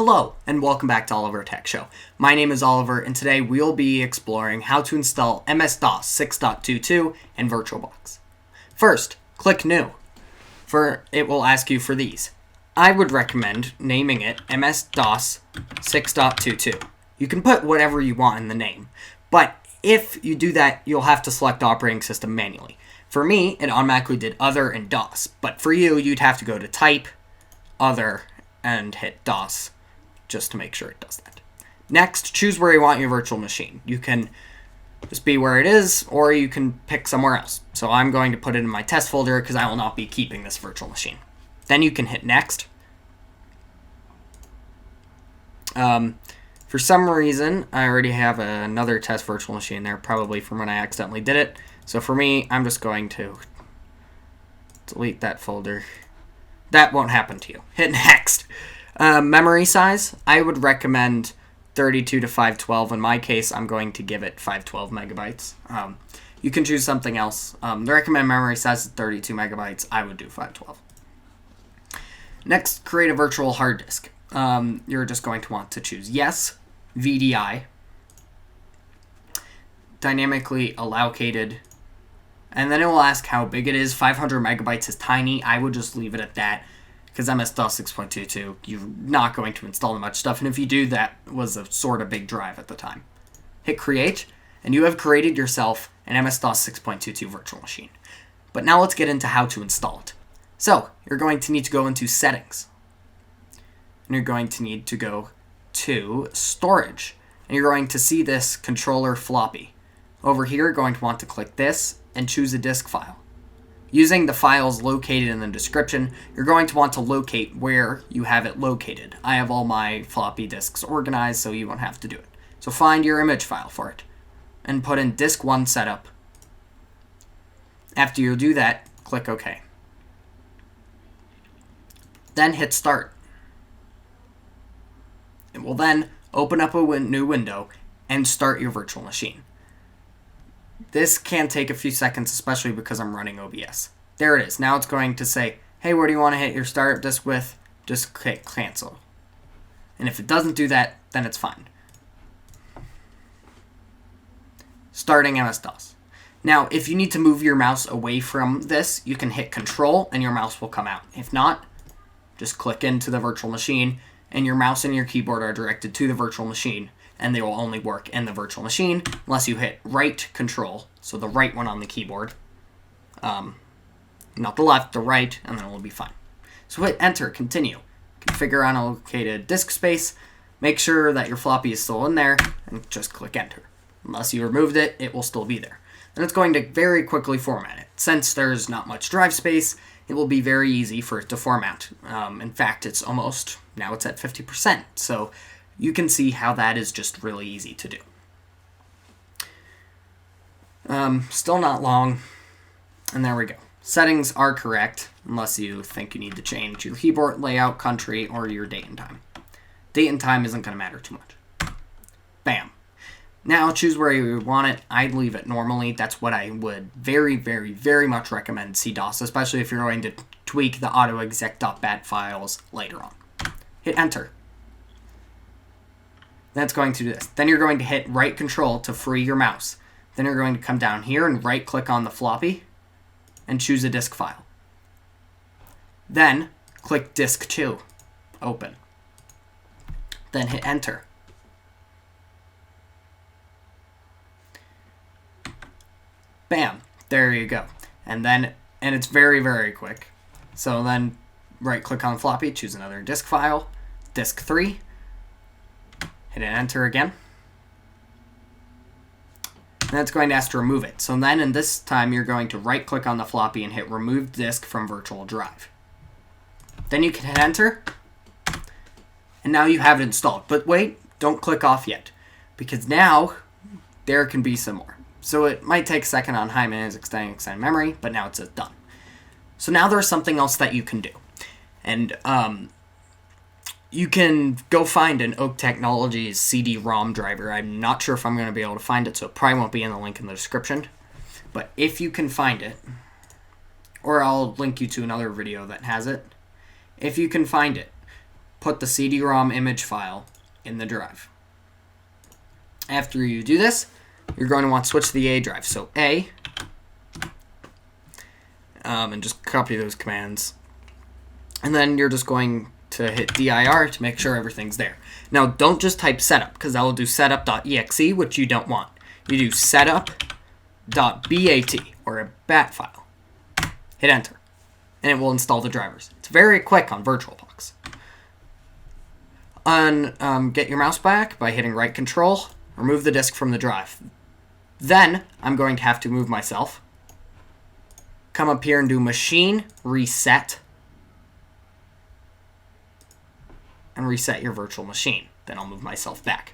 Hello, and welcome back to Oliver Tech Show. My name is Oliver, and today we'll be exploring how to install MS-DOS 6.22 and Virtualbox. First, click New. It will ask you for these. I would recommend naming it MS-DOS 6.22. You can put whatever you want in the name, but if you do that, you'll have to select operating system manually. For me, it automatically did Other and DOS, but for you, you'd have to go to Type, Other, and hit DOS, just to make sure it does that. Next, choose where you want your virtual machine. You can just be where it is, or you can pick somewhere else. So I'm going to put it in my test folder because I will not be keeping this virtual machine. Then you can hit Next. For some reason, I already have another test virtual machine there, probably from when I accidentally did it. So for me, I'm just going to delete that folder. That won't happen to you. Hit Next. Memory size, I would recommend 32 to 512. In my case, I'm going to give it 512 megabytes. You can choose something else. The recommended memory size is 32 megabytes. I would do 512. Next, create a virtual hard disk. You're just going to want to choose Yes, VDI, dynamically allocated, and then it will ask how big it is. 500 megabytes is tiny. I would just leave it at that, because MS-DOS 6.22, you're not going to install much stuff, and if you do, that was a sort of big drive at the time. Hit Create, and you have created yourself an MS-DOS 6.22 virtual machine. But now let's get into how to install it. So, you're going to need to go into Settings, and you're going to need to go to Storage, and you're going to see this controller floppy. Over here, you're going to want to click this and choose a disk file. Using the files located in the description, you're going to want to locate where you have it located. I have all my floppy disks organized, so you won't have to do it. So find your image file for it, and put in Disk 1 Setup. After you do that, click OK. Then hit Start. It will then open up a new window and start your virtual machine. This can take a few seconds, especially because I'm running OBS. There it is. Now it's going to say, hey, where do you want to hit your startup disk with? Just click cancel. And if it doesn't do that, then it's fine. Starting MS-DOS. Now, if you need to move your mouse away from this, you can hit Control and your mouse will come out. If not, just click into the virtual machine and your mouse and your keyboard are directed to the virtual machine, and they will only work in the virtual machine unless you hit right Control, so the right one on the keyboard, not the left, the right, and then it will be fine. So hit Enter, Continue. Configure unallocated disk space, make sure that your floppy is still in there, and just click Enter. Unless you removed it, it will still be there. Then it's going to very quickly format it. Since there's not much drive space, it will be very easy for it to format. In fact, it's almost, now it's at 50%, so you can see how that is just really easy to do. Still not long, and there we go. Settings are correct, unless you think you need to change your keyboard layout, country, or your date and time. Date and time isn't going to matter too much. Bam. Now choose where you want it. I'd leave it normally. That's what I would very, very, very much recommend CDOS, especially if you're going to tweak the autoexec.bat files later on. Hit Enter. That's going to do this. Then you're going to hit right Control to free your mouse. Then you're going to come down here and right click on the floppy and choose a disk file. Then click Disk 2. Open. Then hit Enter. Bam. There you go. And it's very, very quick. So then right click on the floppy, choose another disk file, Disk 3. Hit Enter again. And it's going to ask to remove it. So then in this time, you're going to right click on the floppy and hit Remove Disk from Virtual Drive. Then you can hit Enter. And now you have it installed. But wait, don't click off yet, because now there can be some more. So it might take a second on high minutes extending memory, but now it's done. So now there's something else that you can do. And you can go find an Oak Technologies CD-ROM driver. I'm not sure if I'm going to be able to find it, so it probably won't be in the link in the description. But if you can find it, or I'll link you to another video that has it. If you can find it, put the CD-ROM image file in the drive. After you do this, you're going to want to switch to the A drive. So A, and just copy those commands. And then you're just going to hit dir to make sure everything's there. Now, don't just type setup, because that will do setup.exe, which you don't want. You do setup.bat, or a bat file. Hit enter, and it will install the drivers. It's very quick on Virtualbox. Get your mouse back by hitting right control, remove the disk from the drive. Then, I'm going to have to move myself. Come up here and do machine reset. And reset your virtual machine. Then I'll move myself back.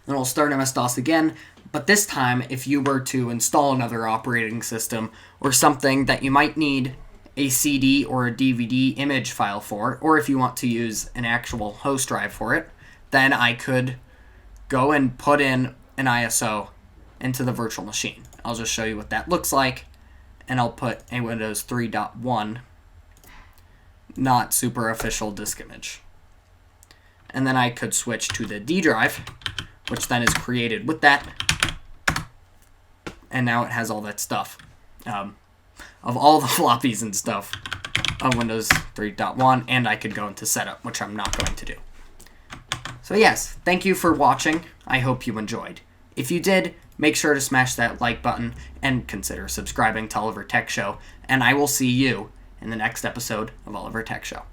Then I'll start MS-DOS again, but this time, if you were to install another operating system or something that you might need a CD or a DVD image file for, or if you want to use an actual host drive for it, then I could go and put in an ISO into the virtual machine. I'll just show you what that looks like, and I'll put a Windows 3.1 not super official disk image. And then I could switch to the D drive, which then is created with that. And now it has all that stuff of all the floppies and stuff of Windows 3.1, and I could go into setup, which I'm not going to do. So yes, thank you for watching. I hope you enjoyed. If you did, make sure to smash that like button and consider subscribing to Oliver Tech Show, and I will see you in the next episode of Oliver Tech Show.